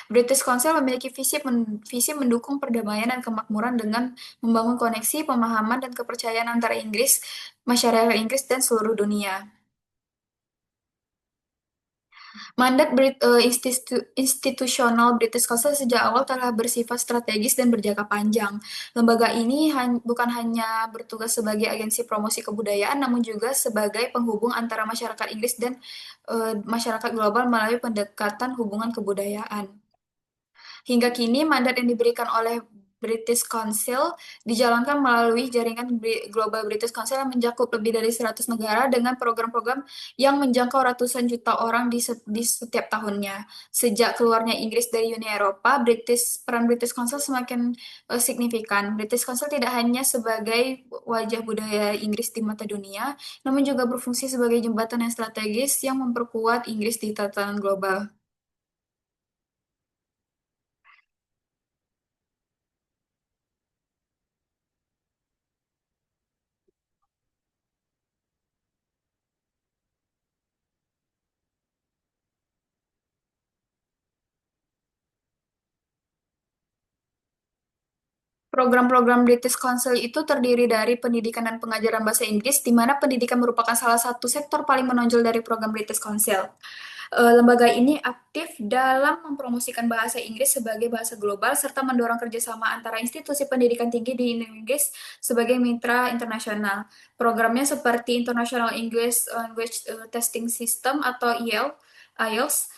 British Council memiliki visi mendukung perdamaian dan kemakmuran dengan membangun koneksi, pemahaman, dan kepercayaan antara masyarakat Inggris, dan seluruh dunia. Mandat institusional British Council sejak awal telah bersifat strategis dan berjangka panjang. Lembaga ini bukan hanya bertugas sebagai agensi promosi kebudayaan, namun juga sebagai penghubung antara masyarakat Inggris dan masyarakat global melalui pendekatan hubungan kebudayaan. Hingga kini, mandat yang diberikan oleh British Council dijalankan melalui jaringan Global British Council yang mencakup lebih dari 100 negara dengan program-program yang menjangkau ratusan juta orang di setiap tahunnya. Sejak keluarnya Inggris dari Uni Eropa, peran British Council semakin signifikan. British Council tidak hanya sebagai wajah budaya Inggris di mata dunia, namun juga berfungsi sebagai jembatan yang strategis yang memperkuat Inggris di tatanan global. Program-program British Council itu terdiri dari pendidikan dan pengajaran bahasa Inggris, di mana pendidikan merupakan salah satu sektor paling menonjol dari program British Council. Lembaga ini aktif dalam mempromosikan bahasa Inggris sebagai bahasa global serta mendorong kerjasama antara institusi pendidikan tinggi di Inggris sebagai mitra internasional. Programnya seperti International English Language Testing System atau IELTS,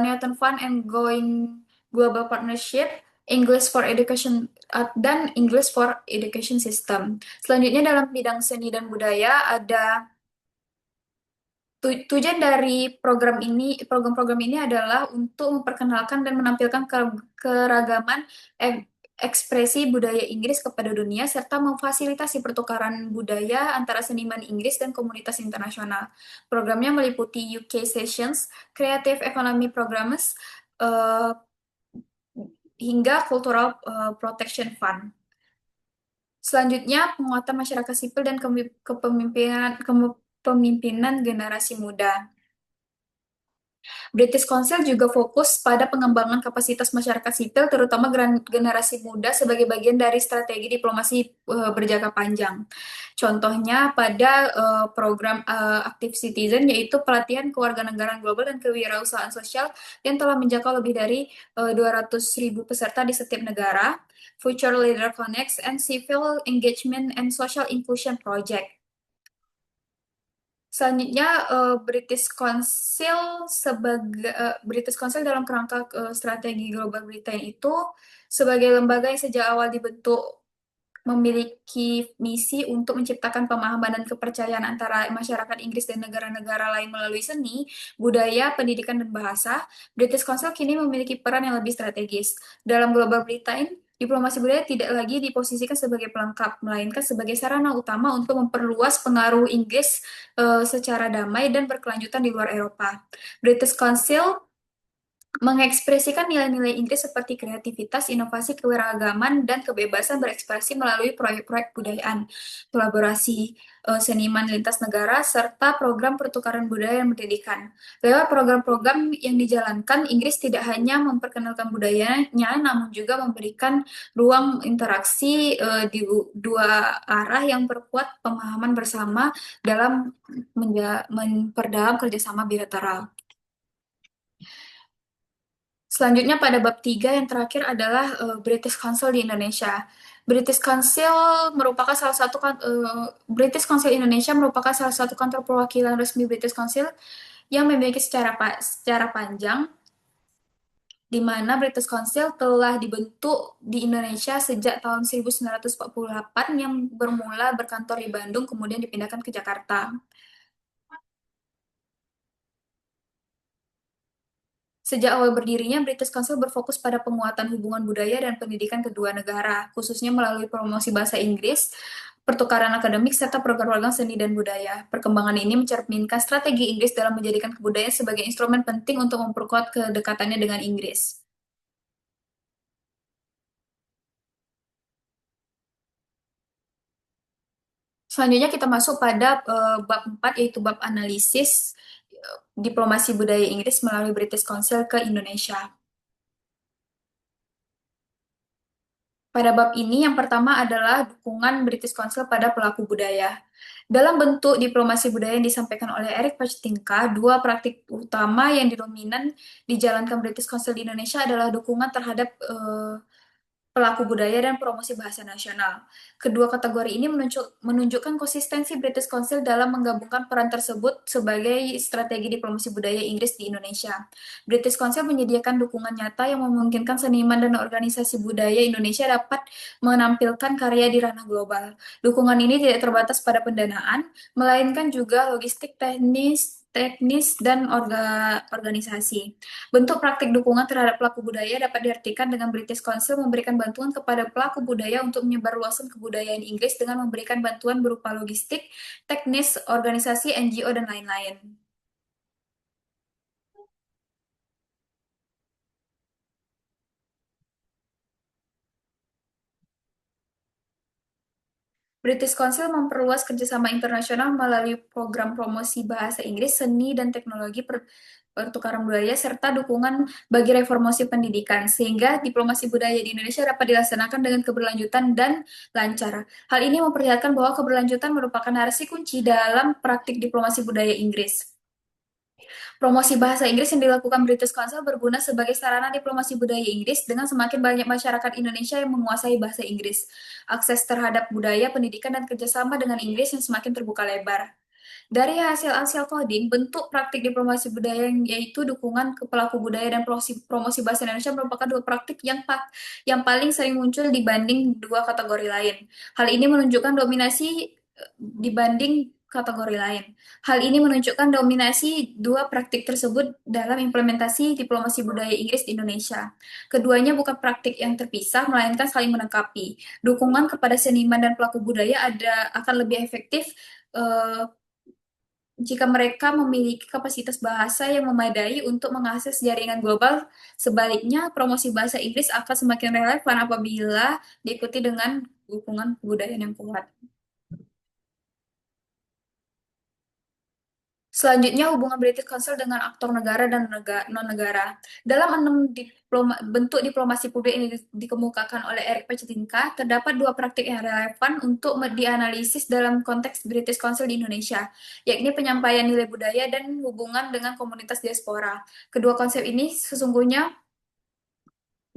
Newton Fund and Going Global Partnership, English for Education dan English for Education System. Selanjutnya dalam bidang seni dan budaya ada tujuan dari program-program ini adalah untuk memperkenalkan dan menampilkan keragaman ekspresi budaya Inggris kepada dunia serta memfasilitasi pertukaran budaya antara seniman Inggris dan komunitas internasional. Programnya meliputi UK Sessions, Creative Economy Programs, eh, hingga Cultural Protection Fund. Selanjutnya, penguatan masyarakat sipil dan kepemimpinan generasi muda. British Council juga fokus pada pengembangan kapasitas masyarakat sipil, terutama generasi muda, sebagai bagian dari strategi diplomasi berjangka panjang. Contohnya pada program Active Citizen, yaitu pelatihan kewarganegaraan global dan kewirausahaan sosial yang telah menjangkau lebih dari 200.000 peserta di setiap negara, Future Leader Connects, and Civil Engagement and Social Inclusion Project. Selanjutnya, British Council dalam kerangka strategi Global Britain itu sebagai lembaga yang sejak awal dibentuk memiliki misi untuk menciptakan pemahaman dan kepercayaan antara masyarakat Inggris dan negara-negara lain melalui seni, budaya, pendidikan, dan bahasa. British Council kini memiliki peran yang lebih strategis. Dalam Global Britain, diplomasi budaya tidak lagi diposisikan sebagai pelengkap, melainkan sebagai sarana utama untuk memperluas pengaruh Inggris secara damai dan berkelanjutan di luar Eropa. British Council mengekspresikan nilai-nilai Inggris seperti kreativitas, inovasi, keberagaman, dan kebebasan berekspresi melalui proyek-proyek kebudayaan, kolaborasi seniman lintas negara, serta program pertukaran budaya dan pendidikan. Lewat program-program yang dijalankan, Inggris tidak hanya memperkenalkan budayanya, namun juga memberikan ruang interaksi di dua arah yang memperkuat pemahaman bersama dalam memperdalam kerjasama bilateral. Selanjutnya pada bab 3 yang terakhir adalah British Council di Indonesia. British Council merupakan salah satu British Council Indonesia merupakan salah satu kantor perwakilan resmi British Council yang memiliki secara panjang, di mana British Council telah dibentuk di Indonesia sejak tahun 1948 yang bermula berkantor di Bandung kemudian dipindahkan ke Jakarta. Sejak awal berdirinya, British Council berfokus pada penguatan hubungan budaya dan pendidikan kedua negara, khususnya melalui promosi bahasa Inggris, pertukaran akademik, serta program-program seni dan budaya. Perkembangan ini mencerminkan strategi Inggris dalam menjadikan kebudayaan sebagai instrumen penting untuk memperkuat kedekatannya dengan Inggris. Selanjutnya kita masuk pada bab 4, yaitu bab analisis diplomasi budaya Inggris melalui British Council ke Indonesia. Pada bab ini, yang pertama adalah dukungan British Council pada pelaku budaya. Dalam bentuk diplomasi budaya yang disampaikan oleh Eric Pachtinka, dua praktik utama yang dominan dijalankan British Council di Indonesia adalah dukungan terhadap pelaku budaya dan promosi bahasa nasional. Kedua kategori ini menunjukkan konsistensi British Council dalam menggabungkan peran tersebut sebagai strategi diplomasi budaya Inggris di Indonesia. British Council menyediakan dukungan nyata yang memungkinkan seniman dan organisasi budaya Indonesia dapat menampilkan karya di ranah global. Dukungan ini tidak terbatas pada pendanaan, melainkan juga logistik, teknis dan organisasi. Bentuk praktik dukungan terhadap pelaku budaya dapat diartikan dengan British Council memberikan bantuan kepada pelaku budaya untuk menyebarluaskan kebudayaan Inggris dengan memberikan bantuan berupa logistik, teknis, organisasi, NGO, dan lain-lain. British Council memperluas kerjasama internasional melalui program promosi bahasa Inggris, seni, dan teknologi pertukaran budaya, serta dukungan bagi reformasi pendidikan, sehingga diplomasi budaya di Indonesia dapat dilaksanakan dengan keberlanjutan dan lancar. Hal ini memperlihatkan bahwa keberlanjutan merupakan narasi kunci dalam praktik diplomasi budaya Inggris. Promosi bahasa Inggris yang dilakukan British Council berguna sebagai sarana diplomasi budaya Inggris dengan semakin banyak masyarakat Indonesia yang menguasai bahasa Inggris. Akses terhadap budaya, pendidikan, dan kerjasama dengan Inggris yang semakin terbuka lebar. Dari hasil-hasil coding, bentuk praktik diplomasi budaya yang yaitu dukungan ke pelaku budaya dan promosi bahasa Indonesia merupakan dua praktik yang paling sering muncul dibanding dua kategori lain. Hal ini menunjukkan dominasi dibanding kategori lain. Hal ini menunjukkan dominasi dua praktik tersebut dalam implementasi diplomasi budaya Inggris di Indonesia. Keduanya bukan praktik yang terpisah, melainkan saling melengkapi. Dukungan kepada seniman dan pelaku budaya akan lebih efektif eh, jika mereka memiliki kapasitas bahasa yang memadai untuk mengakses jaringan global. Sebaliknya, promosi bahasa Inggris akan semakin relevan apabila diikuti dengan dukungan kebudayaan yang kuat. Selanjutnya, hubungan British Council dengan aktor negara dan non-negara. Dalam enam bentuk diplomasi publik yang dikemukakan oleh Eric Pechetinka, terdapat dua praktik yang relevan untuk dianalisis dalam konteks British Council di Indonesia, yakni penyampaian nilai budaya dan hubungan dengan komunitas diaspora. Kedua konsep ini sesungguhnya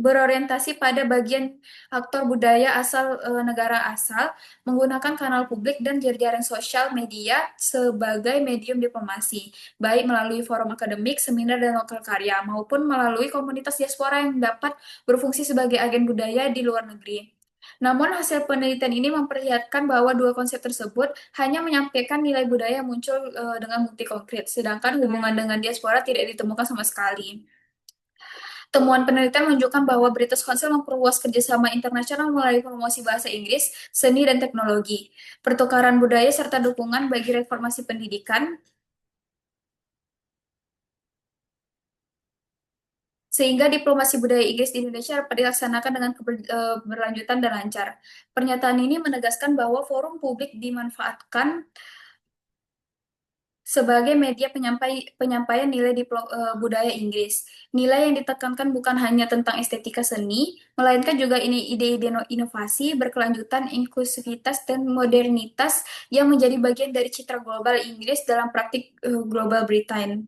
berorientasi pada bagian aktor budaya asal negara asal, menggunakan kanal publik dan jejaring sosial media sebagai medium diplomasi, baik melalui forum akademik, seminar, dan lokal karya, maupun melalui komunitas diaspora yang dapat berfungsi sebagai agen budaya di luar negeri. Namun, hasil penelitian ini memperlihatkan bahwa dua konsep tersebut hanya menyampaikan nilai budaya yang muncul dengan bukti konkret, sedangkan hubungan dengan diaspora tidak ditemukan sama sekali. Temuan penelitian menunjukkan bahwa British Council memperluas kerjasama internasional melalui promosi bahasa Inggris, seni, dan teknologi, pertukaran budaya, serta dukungan bagi reformasi pendidikan, sehingga diplomasi budaya Inggris di Indonesia dapat dilaksanakan dengan keberlanjutan dan lancar. Pernyataan ini menegaskan bahwa forum publik dimanfaatkan sebagai media penyampaian nilai budaya Inggris. Nilai yang ditekankan bukan hanya tentang estetika seni, melainkan juga ini ide-ide inovasi, berkelanjutan, inklusivitas, dan modernitas yang menjadi bagian dari citra global Inggris dalam praktik Global Britain.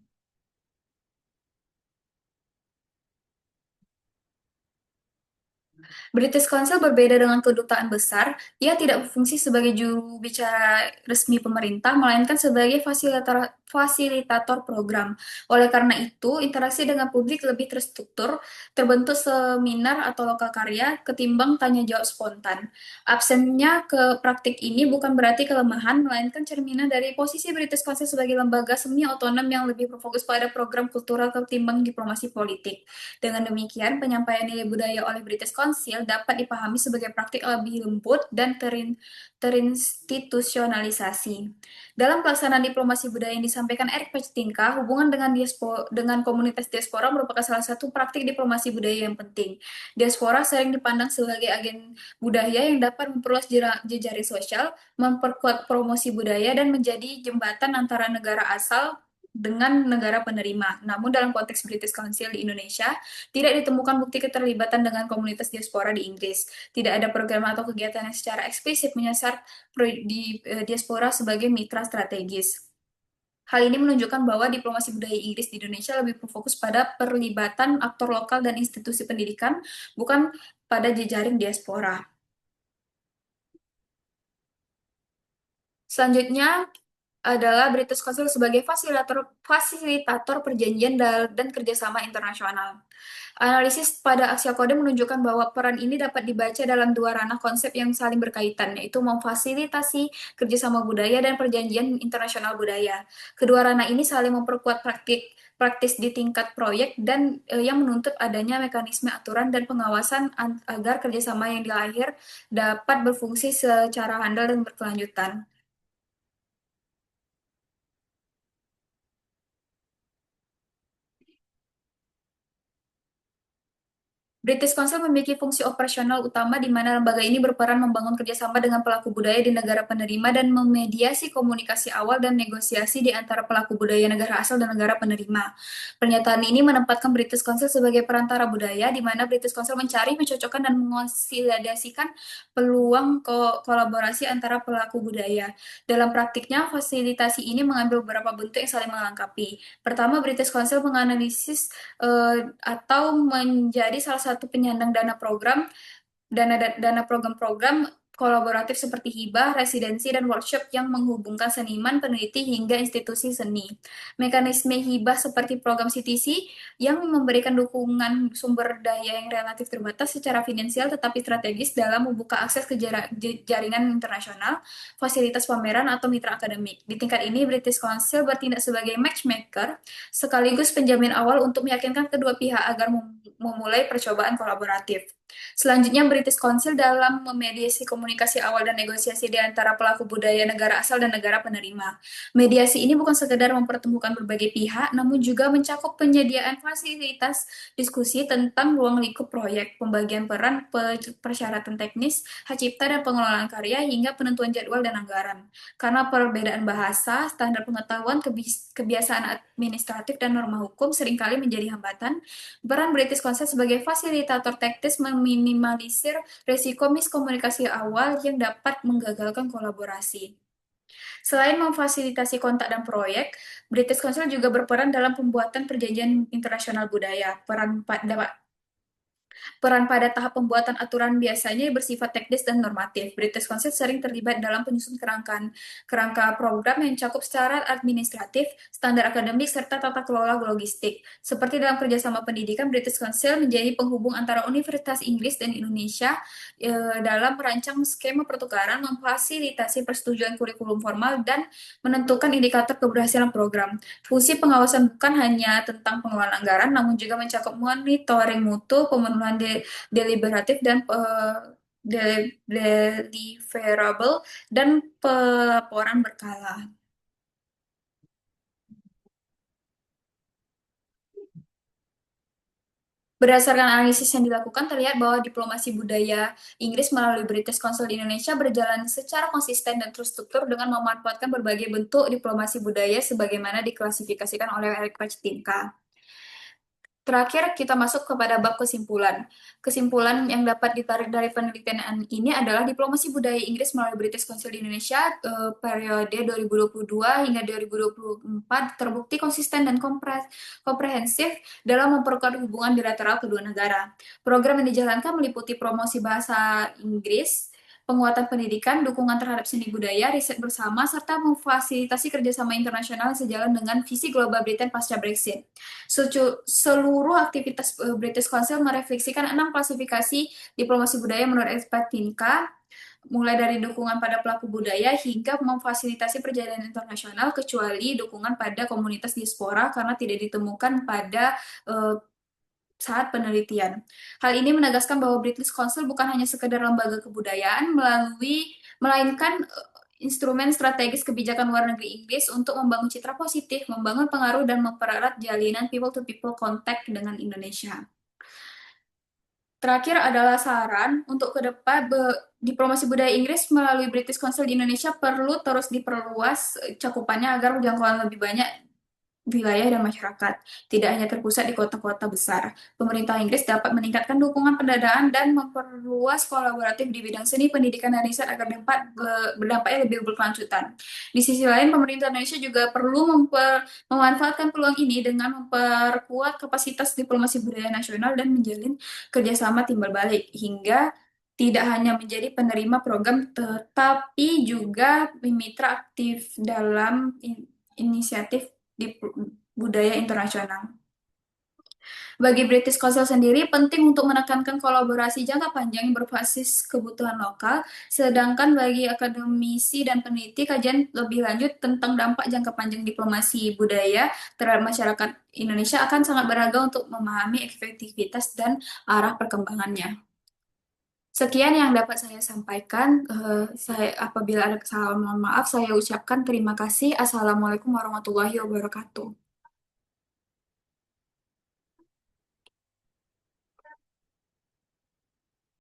British Council berbeda dengan kedutaan besar, ia tidak berfungsi sebagai juru bicara resmi pemerintah, melainkan sebagai fasilitator program. Oleh karena itu, interaksi dengan publik lebih terstruktur, terbentuk seminar atau lokal karya, ketimbang tanya jawab spontan. Absennya ke praktik ini bukan berarti kelemahan, melainkan cerminan dari posisi British Council sebagai lembaga semi otonom yang lebih berfokus pada program kultural ketimbang diplomasi politik. Dengan demikian, penyampaian nilai budaya oleh British Council dapat dipahami sebagai praktik lebih lembut dan terinstitusionalisasi. Dalam pelaksanaan diplomasi budaya yang disampaikan Eric Pechtinka, hubungan dengan komunitas diaspora merupakan salah satu praktik diplomasi budaya yang penting. Diaspora sering dipandang sebagai agen budaya yang dapat memperluas jejaring sosial, memperkuat promosi budaya, dan menjadi jembatan antara negara asal dengan negara penerima. Namun dalam konteks British Council di Indonesia, tidak ditemukan bukti keterlibatan dengan komunitas diaspora di Inggris. Tidak ada program atau kegiatan yang secara eksplisit menyasar diaspora sebagai mitra strategis. Hal ini menunjukkan bahwa diplomasi budaya Inggris di Indonesia lebih berfokus pada perlibatan aktor lokal dan institusi pendidikan, bukan pada jejaring diaspora. Selanjutnya adalah British Council sebagai fasilitator perjanjian dan kerjasama internasional. Analisis pada aksial kode menunjukkan bahwa peran ini dapat dibaca dalam dua ranah konsep yang saling berkaitan, yaitu memfasilitasi kerjasama budaya dan perjanjian internasional budaya. Kedua ranah ini saling memperkuat praktis di tingkat proyek dan yang menuntut adanya mekanisme aturan dan pengawasan agar kerjasama yang dilahir dapat berfungsi secara handal dan berkelanjutan. British Council memiliki fungsi operasional utama di mana lembaga ini berperan membangun kerjasama dengan pelaku budaya di negara penerima dan memediasi komunikasi awal dan negosiasi di antara pelaku budaya negara asal dan negara penerima. Pernyataan ini menempatkan British Council sebagai perantara budaya, di mana British Council mencari, mencocokkan, dan mengonsolidasikan peluang kolaborasi antara pelaku budaya. Dalam praktiknya, fasilitasi ini mengambil beberapa bentuk yang saling melengkapi. Pertama, British Council menganalisis atau menjadi salah satu penyandang dana program-program kolaboratif seperti hibah, residensi, dan workshop yang menghubungkan seniman, peneliti, hingga institusi seni. Mekanisme hibah seperti program CTC yang memberikan dukungan sumber daya yang relatif terbatas secara finansial tetapi strategis dalam membuka akses ke jaringan internasional, fasilitas pameran, atau mitra akademik. Di tingkat ini, British Council bertindak sebagai matchmaker sekaligus penjamin awal untuk meyakinkan kedua pihak agar memulai percobaan kolaboratif. Selanjutnya, British Council dalam memediasi komunikasi awal dan negosiasi di antara pelaku budaya negara asal dan negara penerima. Mediasi ini bukan sekedar mempertemukan berbagai pihak, namun juga mencakup penyediaan fasilitas diskusi tentang ruang lingkup proyek, pembagian peran, persyaratan teknis, hak cipta dan pengelolaan karya, hingga penentuan jadwal dan anggaran. Karena perbedaan bahasa, standar pengetahuan, kebiasaan administratif, dan norma hukum seringkali menjadi hambatan, peran British Council sebagai fasilitator teknis meminimalisir risiko miskomunikasi awal yang dapat menggagalkan kolaborasi. Selain memfasilitasi kontak dan proyek, British Council juga berperan dalam pembuatan perjanjian internasional budaya. Peran pada tahap pembuatan aturan biasanya bersifat teknis dan normatif. British Council sering terlibat dalam penyusun kerangka program yang mencakup secara administratif, standar akademik, serta tata kelola logistik. Seperti dalam kerjasama pendidikan, British Council menjadi penghubung antara Universitas Inggris dan Indonesia dalam merancang skema pertukaran, memfasilitasi persetujuan kurikulum formal, dan menentukan indikator keberhasilan program. Fungsi pengawasan bukan hanya tentang pengelolaan anggaran, namun juga mencakup monitoring mutu, pemenuhan deliberatif dan deliverable, dan pelaporan berkala. Berdasarkan analisis yang dilakukan, terlihat bahwa diplomasi budaya Inggris melalui British Council di Indonesia berjalan secara konsisten dan terstruktur dengan memanfaatkan berbagai bentuk diplomasi budaya sebagaimana diklasifikasikan oleh Eric Pachtinka. Terakhir, kita masuk kepada bab kesimpulan. Kesimpulan yang dapat ditarik dari penelitian ini adalah diplomasi budaya Inggris melalui British Council di Indonesia periode 2022 hingga 2024 terbukti konsisten dan komprehensif dalam memperkuat hubungan bilateral kedua negara. Program yang dijalankan meliputi promosi bahasa Inggris, penguatan pendidikan, dukungan terhadap seni budaya, riset bersama, serta memfasilitasi kerjasama internasional sejalan dengan visi global Britain pasca Brexit. Seluruh aktivitas British Council merefleksikan 6 klasifikasi diplomasi budaya menurut expert Pinka, mulai dari dukungan pada pelaku budaya hingga memfasilitasi perjalanan internasional, kecuali dukungan pada komunitas diaspora karena tidak ditemukan pada saat penelitian. Hal ini menegaskan bahwa British Council bukan hanya sekedar lembaga kebudayaan melainkan instrumen strategis kebijakan luar negeri Inggris untuk membangun citra positif, membangun pengaruh, dan mempererat jalinan people-to-people contact dengan Indonesia. Terakhir adalah saran untuk ke depan diplomasi budaya Inggris melalui British Council di Indonesia perlu terus diperluas cakupannya agar jangkauan lebih banyak wilayah dan masyarakat, tidak hanya terpusat di kota-kota besar. Pemerintah Inggris dapat meningkatkan dukungan pendanaan dan memperluas kolaboratif di bidang seni, pendidikan, dan riset agar berdampaknya lebih berkelanjutan. Di sisi lain, pemerintah Indonesia juga perlu memanfaatkan peluang ini dengan memperkuat kapasitas diplomasi budaya nasional dan menjalin kerjasama timbal balik, hingga tidak hanya menjadi penerima program, tetapi juga mitra aktif dalam inisiatif di budaya internasional. Bagi British Council sendiri, penting untuk menekankan kolaborasi jangka panjang yang berbasis kebutuhan lokal, sedangkan bagi akademisi dan peneliti, kajian lebih lanjut tentang dampak jangka panjang diplomasi budaya terhadap masyarakat Indonesia akan sangat berharga untuk memahami efektivitas dan arah perkembangannya. Sekian yang dapat saya sampaikan. Apabila ada kesalahan, mohon maaf. Saya ucapkan terima kasih. Assalamualaikum warahmatullahi wabarakatuh.